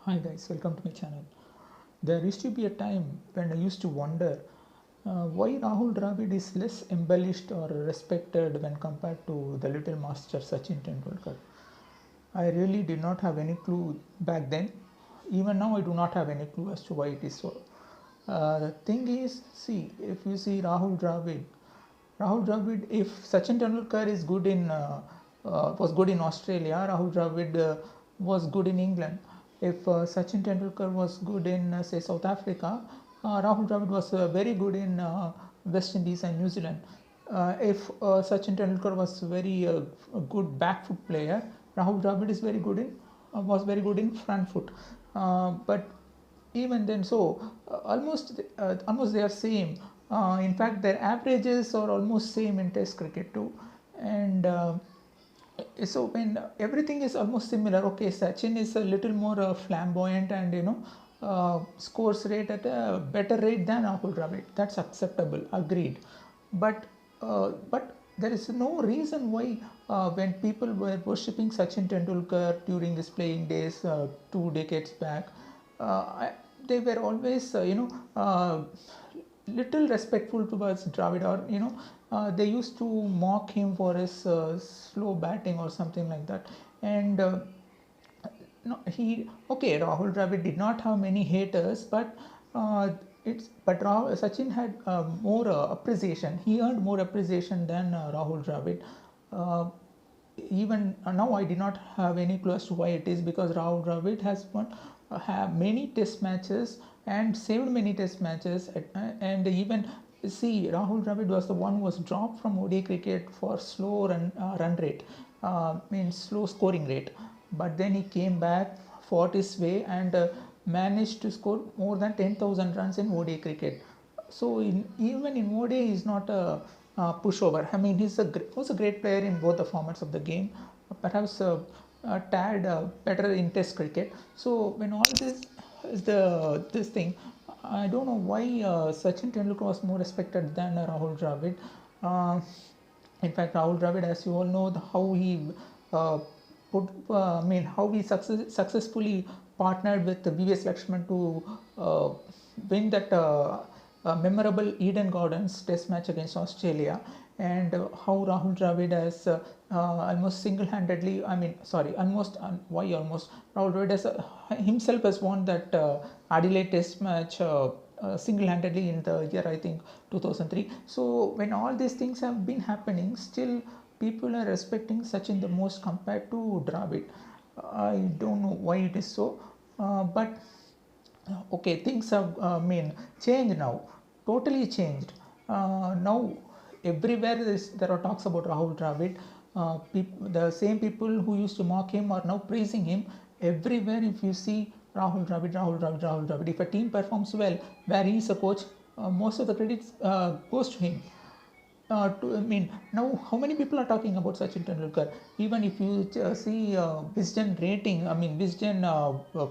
Hi guys, welcome to my channel. There used to be a time when I used to wonder why Rahul Dravid is less embellished or respected when compared to the little master Sachin Tendulkar. I really did not have any clue back then. Even now, I do not have any clue as to why it is so. The thing is, see, if you see Rahul Dravid, if Sachin Tendulkar is good in was good in Australia, Rahul Dravid was good in England. If Sachin Tendulkar was good in say South Africa, Rahul Dravid was very good in West Indies and New Zealand. If Sachin Tendulkar was very a good back foot player, Rahul Dravid is very good in was very good in front foot. But even then, almost they are same. In fact, their averages are almost same in Test cricket too, and so when everything is almost similar, okay, Sachin is a little more flamboyant and scores rate at a better rate than Rahul Dravid. That's acceptable, agreed. But there is no reason why when people were worshipping Sachin Tendulkar during his playing days 2 decades back, they were always little respectful towards Dravid, or they used to mock him for his slow batting or something like that. And no, he okay. Rahul Dravid did not have many haters, but Sachin had more appreciation. He earned more appreciation than Rahul Dravid. Uh, Even now, I did not have any clue as to why it is, because Rahul Dravid has won have many test matches and saved many test matches, and even see, Rahul Dravid was the one who was dropped from ODI cricket for slow run rate, means slow scoring rate. But then he came back, fought his way, and managed to score more than 10,000 runs in ODI cricket. So even in ODI, he's not a pushover. I mean, was a great player in both the formats of the game. Perhaps a tad better in Test cricket. So when all this is this thing, I don't know why Sachin Tendulkar was more respected than Rahul Dravid. Uh, in fact, Rahul Dravid, as you all know, how he uh, how he successfully partnered with VVS Lakshman to win that memorable Eden Gardens Test match against Australia, and how Rahul Dravid has almost single-handedly, why almost, Rahul Dravid has himself has won that Adelaide Test match single-handedly in the year, I think, 2003. So when all these things have been happening, still people are respecting Sachin the most compared to Dravid. I don't know why it is so, but okay, things have changed now, totally changed. Now everywhere there are talks about Rahul Dravid. The same people who used to mock him are now praising him. Everywhere, if you see Rahul Dravid, Rahul Dravid, Rahul Dravid, if a team performs well where he is a coach, most of the credits goes to him. Now how many people are talking about Sachin Tendulkar? Even if you see Wisden rating, Wisden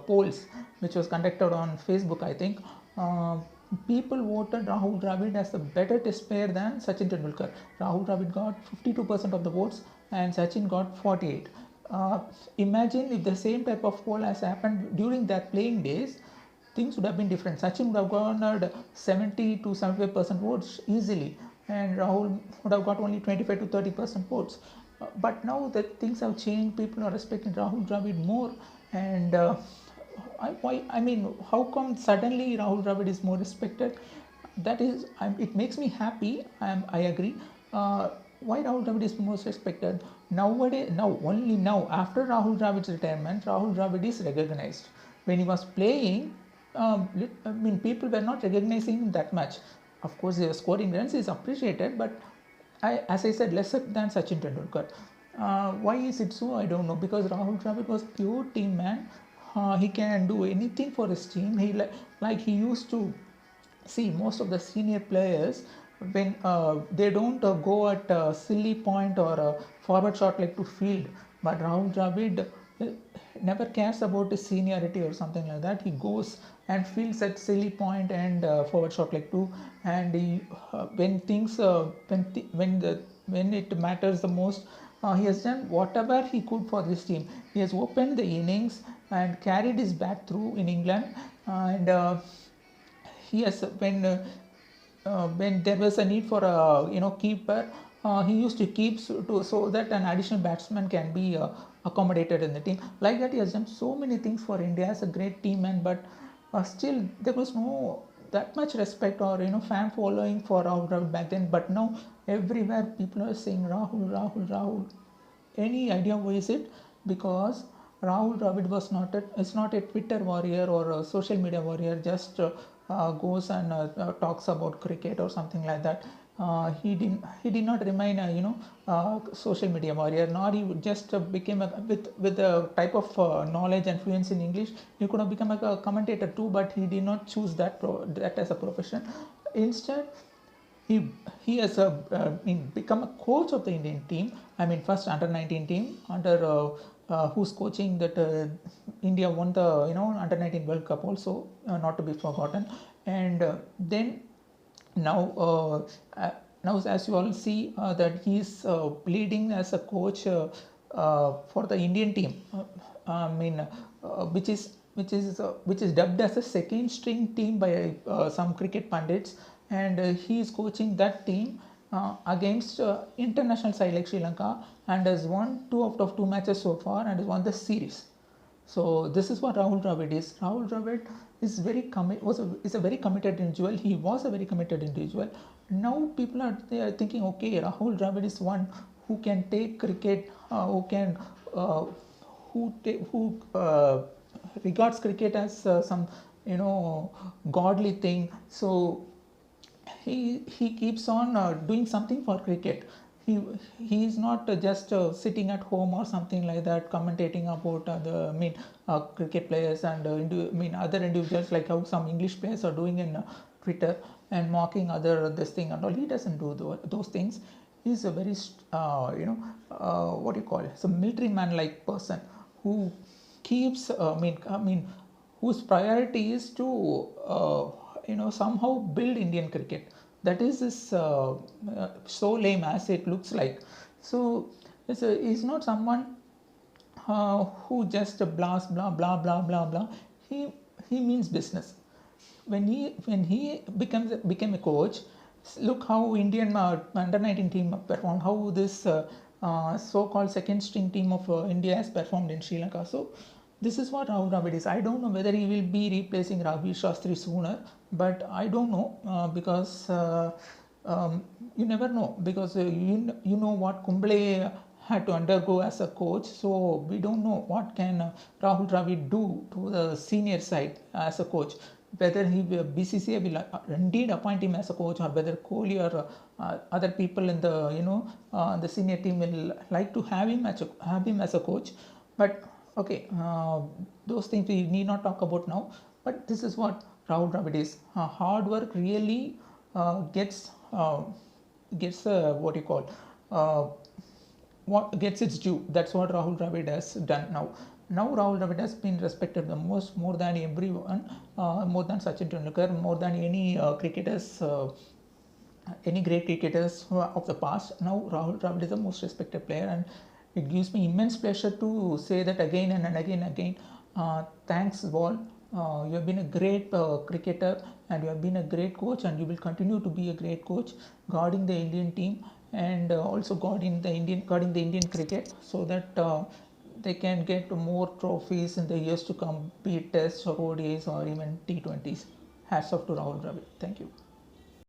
polls, which was conducted on Facebook, I think, people voted Rahul Dravid as a better test player than Sachin Tendulkar. Rahul Dravid got 52% of the votes and Sachin got 48. Imagine if the same type of poll has happened during their playing days, things would have been different. Sachin would have garnered 70 to 75% votes easily, and Rahul would have got only 25 to 30% votes. But now that things have changed, people are respecting Rahul Dravid more, and how come suddenly Rahul Dravid is more respected? That is, it makes me happy. I agree. Why Rahul Dravid is most respected nowadays? Now, only now, after Rahul Dravid's retirement, Rahul Dravid is recognized. When he was playing, people were not recognizing him that much. Of course, he was scoring runs, is appreciated, but as I said, lesser than Sachin Tendulkar. Why is it so? I don't know. Because Rahul Dravid was pure team man. He can do anything for his team. Like he used to see most of the senior players, when they don't go at silly point or forward shot like to field, but Rahul Dravid never cares about his seniority or something like that. He goes and fields at silly point and forward shot like two, and when things when it matters the most, he has done whatever he could for this team. He has opened the innings, and carried his bat through in England. And yes, when there was a need for a keeper, he used to keep so that an additional batsman can be accommodated in the team. Like that, he has done so many things for India as a great team, and but still there was no that much respect or fan following for Rahul Dravid back then. But now everywhere people are saying Rahul, Rahul, Rahul. Any idea why is it? Because Rahul Dravid is not a Twitter warrior or a social media warrior. Just goes and talks about cricket or something like that. He did not remain a social media warrior, nor he just became with a type of knowledge and fluency in English. He could have become a commentator too, but he did not choose that as a profession. Instead, he has become a coach of the Indian team. I mean, first under 19 team under who's coaching that India won the under 19 World Cup also, not to be forgotten. And then now now as you all see that he's leading as a coach for the Indian team. I mean, which is dubbed as a second string team by some cricket pundits, and he is coaching that team against international side like Sri Lanka, and has won 2 out of 2 matches so far and has won the series. So this is what Rahul Dravid is. Rahul Dravid is is a very committed individual. He was a very committed individual. Now people they are thinking, okay, Rahul Dravid is one who can take cricket, uh, who regards cricket as some godly thing. So he keeps on doing something for cricket. He is not just sitting at home or something like that commentating about cricket players and other individuals, like how some English players are doing in Twitter and mocking other this thing and all. He doesn't do those things. He's a very what do you call it? It's a military man like person who keeps whose priority is to somehow build Indian cricket. That is his so lame as it looks like. So he's not someone who just blast blah blah blah blah blah. He means business. When he became a coach, look how Indian under 19 team performed. How this so-called second string team of India has performed in Sri Lanka. So this is what Rahul Dravid is. I don't know whether he will be replacing Ravi Shastri sooner, but I don't know because you never know, because you know what Kumble had to undergo as a coach. So we don't know what can Rahul Dravid do to the senior side as a coach. Whether BCCI will indeed appoint him as a coach, or whether Kohli or other people in the the senior team will like to have him as a coach. But okay, those things we need not talk about now. But this is what Rahul Dravid is. Hard work really gets what you call what gets its due. That's what Rahul Dravid has done now. Now Rahul Dravid has been respected the most, more than everyone, more than Sachin Tendulkar, more than any cricketers, any great cricketers of the past. Now Rahul Dravid is the most respected player, and it gives me immense pleasure to say that again and again and again. Thanks, Wall. You have been a great cricketer, and you have been a great coach, and you will continue to be a great coach, guarding the Indian team, and also guarding the Indian cricket, so that they can get more trophies in the years to come, be it tests or ODIs or even T20s. Hats off to Rahul Dravid. Thank you.